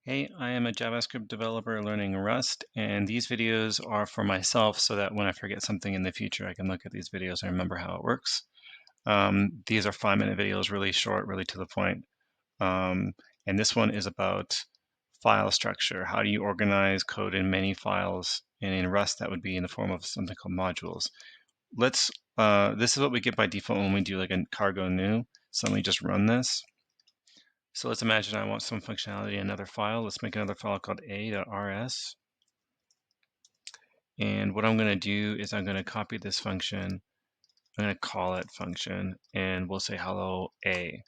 Hey, I am a JavaScript developer learning Rust, and these videos are for myself so that when I forget something in the future, I can look at these videos and remember how it works. These are 5-minute videos, really short, really to the point. Um, and this one is about file structure. How do you organize code in many files? And in Rust, that would be in the form of something called modules. This is what we get by default when we do like a cargo new. So let me just run this. So let's imagine I want some functionality in another file. Let's make another file called a.rs. And what I'm going to do is I'm going to copy this function. I'm going to call it function, and we'll say hello a.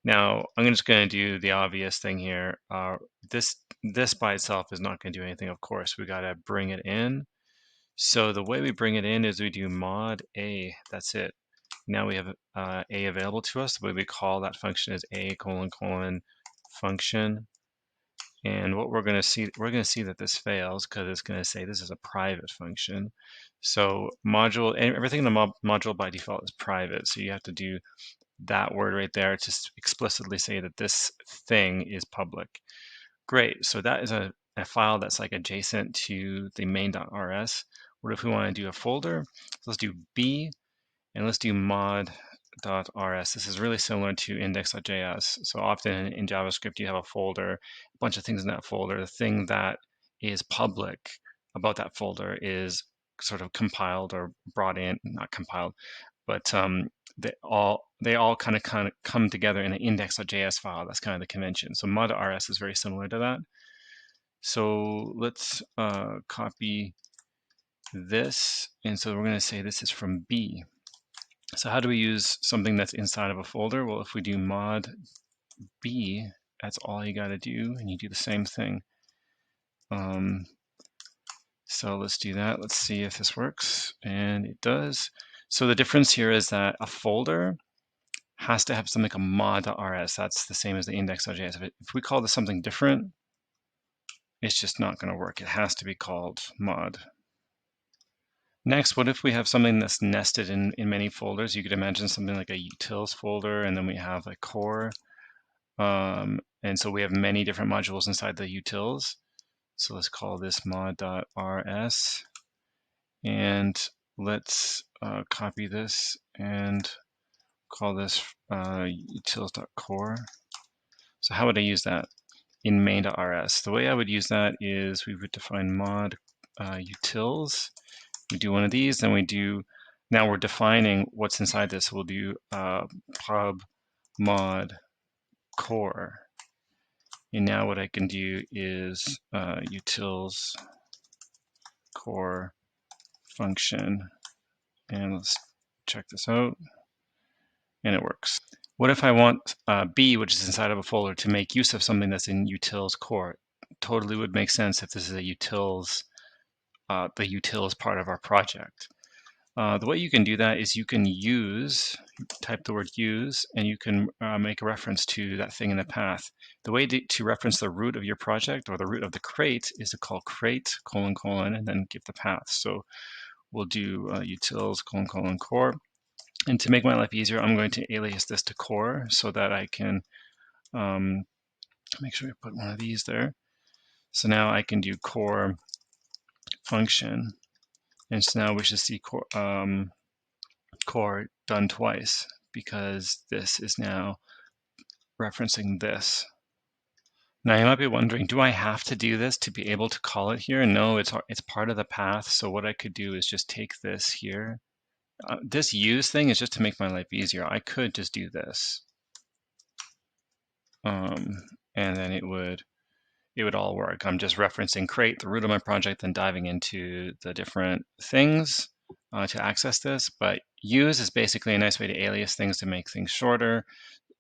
Now, I'm just going to do the obvious thing here. This by itself is not going to do anything, of course. We got to bring it in. So the way we bring it in is we do mod a. That's it. Now we have a available to us. The way we call that function is a : function. And what we're going to see that this fails because it's going to say this is a private function. So everything in the module by default is private. So you have to do that word right there to explicitly say that this thing is public. Great. So that is a file that's like adjacent to the main.rs. What if we want to do a folder? So let's do B and let's do mod.rs. This is really similar to index.js. So often in JavaScript, you have a folder, a bunch of things in that folder. The thing that is public about that folder is sort of compiled or brought in, not compiled, but they all kind of come together in an index.js file. That's kind of the convention. So mod.rs is very similar to that. So let's copy this. And so we're going to say this is from B. So how do we use something that's inside of a folder? Well, if we do mod B, that's all you got to do, and you do the same thing. So let's do that. Let's see if this works, and it does. So the difference here is that a folder has to have something like a mod.rs. That's the same as the index.js. If we call this something different, it's just not going to work. It has to be called mod. Next, what if we have something that's nested in many folders? You could imagine something like a utils folder, and then we have a core. And so we have many different modules inside the utils. So let's call this mod.rs. And let's copy this and call this utils.core. So how would I use that in main.rs? The way I would use that is we would define mod utils. We do one of these, then we do, now we're defining what's inside this. We'll do pub mod core. And now what I can do is utils core function. And let's check this out. And it works. What if I want B, which is inside of a folder, to make use of something that's in utils core? Totally would make sense if this is a utils, the utils part of our project. The way you can do that is you can type the word use, and you can make a reference to that thing in the path. The way to reference the root of your project or the root of the crate is to call crate : and then give the path. So we'll do utils : core. And to make my life easier, I'm going to alias this to core so that I can make sure I put one of these there. So now I can do core function. And so now we should see core done twice because this is now referencing this. Now you might be wondering, do I have to do this to be able to call it here? No, it's part of the path. So what I could do is just take this here. This use thing is just to make my life easier. I could just do this. And then it would all work. I'm just referencing crate, the root of my project, then diving into the different things to access this. But use is basically a nice way to alias things to make things shorter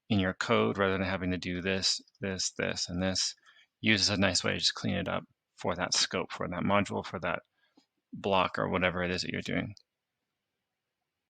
in your code rather than having to do this, this, this, and this. Use is a nice way to just clean it up for that scope, for that module, for that block, or whatever it is that you're doing.